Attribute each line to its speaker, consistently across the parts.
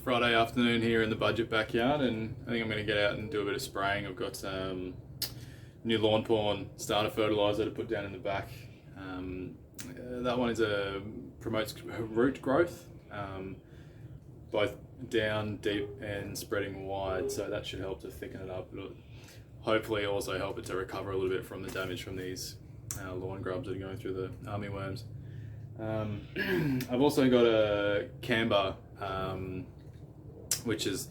Speaker 1: Friday afternoon here in the budget backyard, and I think I'm going to get out and do a bit of spraying. I've got new lawn pawn starter fertiliser to put down in the back. That one promotes root growth, both down, deep and spreading wide, so that should help to thicken it up. It'll hopefully also help it to recover a little bit from the damage from these lawn grubs that are going through the army worms. I've also got a camber, which is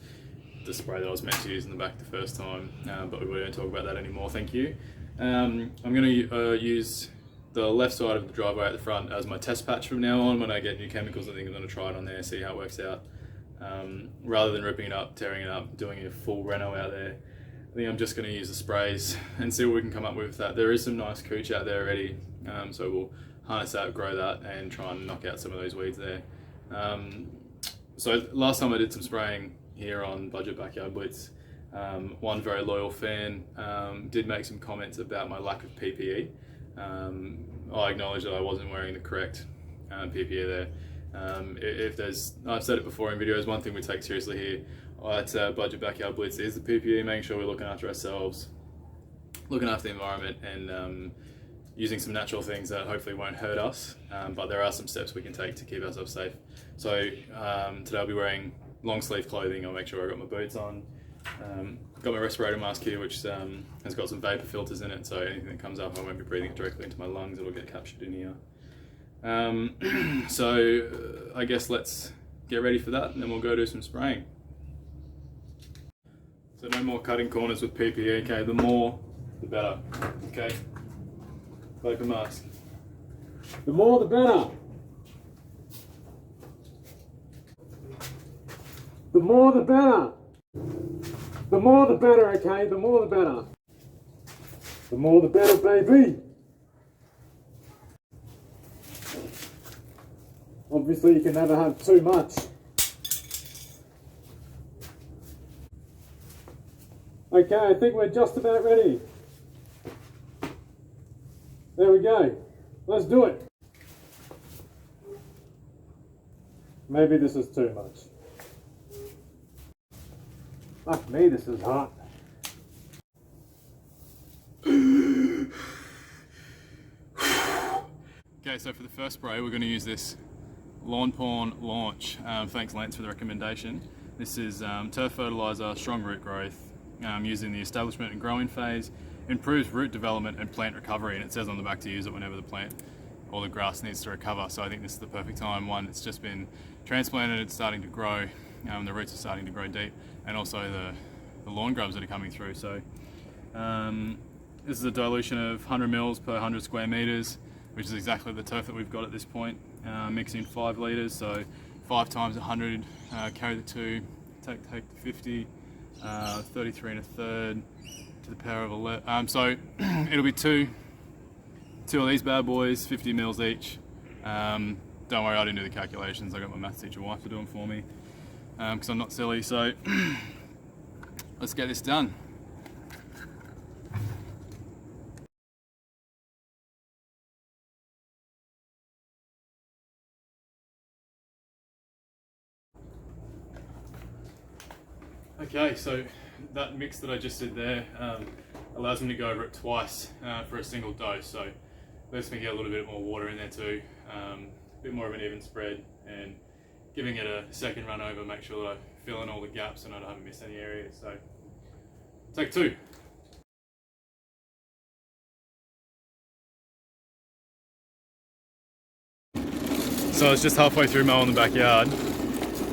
Speaker 1: the spray that I was meant to use in the back the first time, but we won't talk about that anymore, thank you. I'm going to use the left side of the driveway at the front as my test patch from now on. When I get new chemicals, I think I'm going to try it on there, see how it works out. Rather than ripping it up, tearing it up, doing a full reno out there, I think I'm just going to use the sprays and see what we can come up with that. There is some nice cooch out there already, so we'll harness that, grow that, and try and knock out some of those weeds there. So last time I did some spraying here on Budget Backyard Blitz, one very loyal fan did make some comments about my lack of PPE. I acknowledge that I wasn't wearing the correct PPE there. I've said it before in videos, one thing we take seriously here at Budget Backyard Blitz is the PPE, making sure we're looking after ourselves, looking after the environment, and using some natural things that hopefully won't hurt us, but there are some steps we can take to keep ourselves safe. So today I'll be wearing long sleeve clothing. I'll make sure I got my boots on. Got my respirator mask here, which has got some vapor filters in it, so anything that comes up I won't be breathing it directly into my lungs, it'll get captured in here. So I guess let's get ready for that, and then we'll go do some spraying. So no more cutting corners with PPE, okay? The more, the better, okay? Vapor mask.
Speaker 2: The more the better. The more the better. The more the better, okay? The more the better. The more the better, baby. Obviously, you can never have too much. Okay, I think we're just about ready. There we go. Let's do it. Maybe this is too much. Fuck me, this is hot.
Speaker 1: Okay, so for the first spray, we're going to use this Lawn Pawn Launch. Thanks, Lance, for the recommendation. This is turf fertiliser, strong root growth, used in the establishment and growing phase, improves root development and plant recovery, and it says on the back to use it whenever the plant or the grass needs to recover. So I think this is the perfect time. One, it's just been transplanted, it's starting to grow, the roots are starting to grow deep, and also the lawn grubs that are coming through. So this is a dilution of 100 mils per 100 square meters, which is exactly the turf that we've got at this point. Mixing 5 litres, so 5 times 100, carry the 2, take the 50, 33 and a third to the power of 11. So it'll be two of these bad boys, 50 mils each. Don't worry, I didn't do the calculations. I got my maths teacher wife to do them for me, because I'm not silly. So let's get this done. Okay, so that mix that I just did there allows me to go over it twice for a single dose, so lets me get a little bit more water in there too, a bit more of an even spread, and giving it a second run over, make sure that I fill in all the gaps and I haven't missed any areas. So take 2. So it's just halfway through mowing the backyard.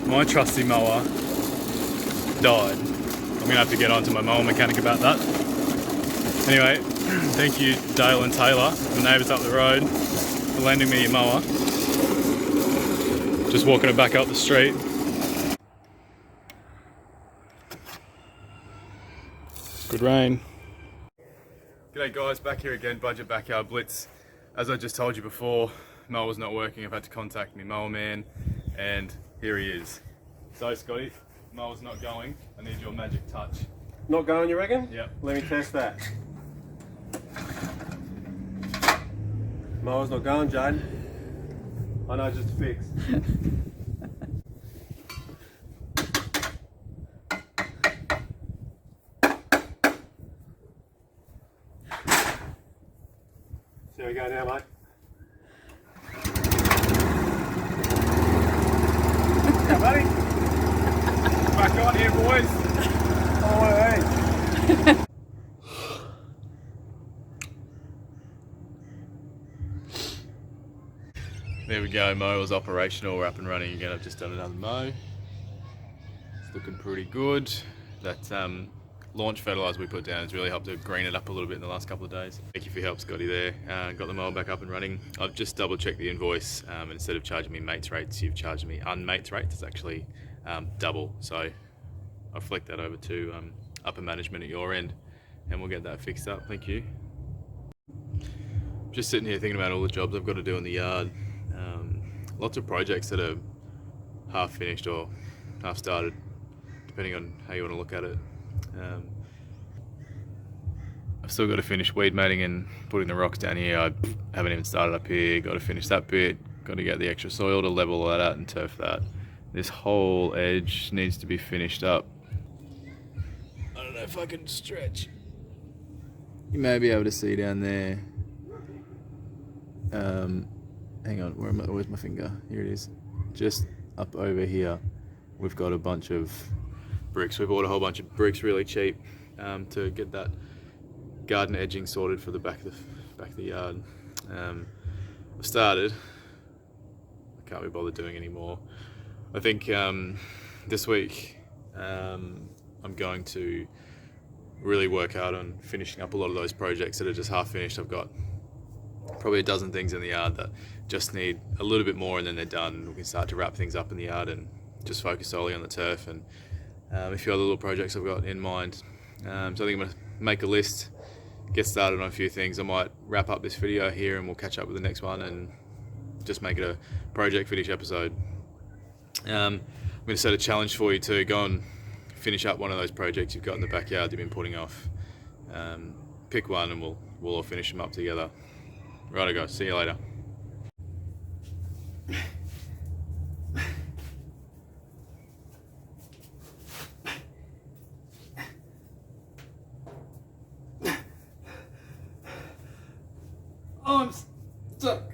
Speaker 1: My trusty mower died. I'm gonna have to get on to my mower mechanic about that. Anyway, thank you Dale and Taylor, the neighbours up the road, for lending me your mower. Just walking it back up the street. Good rain. G'day guys, back here again, Budget Backyard Blitz. As I just told you before, mower's not working. I've had to contact my mower man, and here he is. So Scotty, mower's not going. I need your magic touch.
Speaker 2: Not going, you reckon?
Speaker 1: Yep.
Speaker 2: Let me test that. Mower's not going, Jade. I know, just fixed. There we go now, mate. Yeah, buddy. Back on here, boys. Oh, hey.
Speaker 1: There we go, mower's operational, we're up and running again. I've just done another mow. It's looking pretty good. That launch fertiliser we put down has really helped to green it up a little bit in the last couple of days. Thank you for your help, Scotty, there. Got the mower back up and running. I've just double checked the invoice. Instead of charging me mates rates, you've charged me unmates rates. It's actually double. So I'll flick that over to upper management at your end and we'll get that fixed up. Thank you. Just sitting here thinking about all the jobs I've got to do in the yard. Lots of projects that are half finished or half started, depending on how you want to look at it. I've still got to finish weed mating and putting the rocks down here. I haven't even started up here. Got to finish that bit. Got to get the extra soil to level that out and turf that. This whole edge needs to be finished up. I don't know if I can stretch. You may be able to see down there. Hang on, where's my finger? Here it is. Just up over here, we've got a bunch of bricks. We bought a whole bunch of bricks really cheap to get that garden edging sorted for the back of the yard. I've started. I can't be bothered doing any more. I think this week I'm going to really work hard on finishing up a lot of those projects that are just half finished. I've got probably a dozen things in the yard that just need a little bit more and then they're done. We can start to wrap things up in the yard and just focus solely on the turf and a few other little projects I've got in mind. So I think I'm going to make a list, get started on a few things. I might wrap up this video here and we'll catch up with the next one and just make it a project finish episode. I'm going to set a challenge for you to go and finish up one of those projects you've got in the backyard you've been putting off. Pick one and we'll all finish them up together. Righto guys, see you later. Oh, I'm stuck.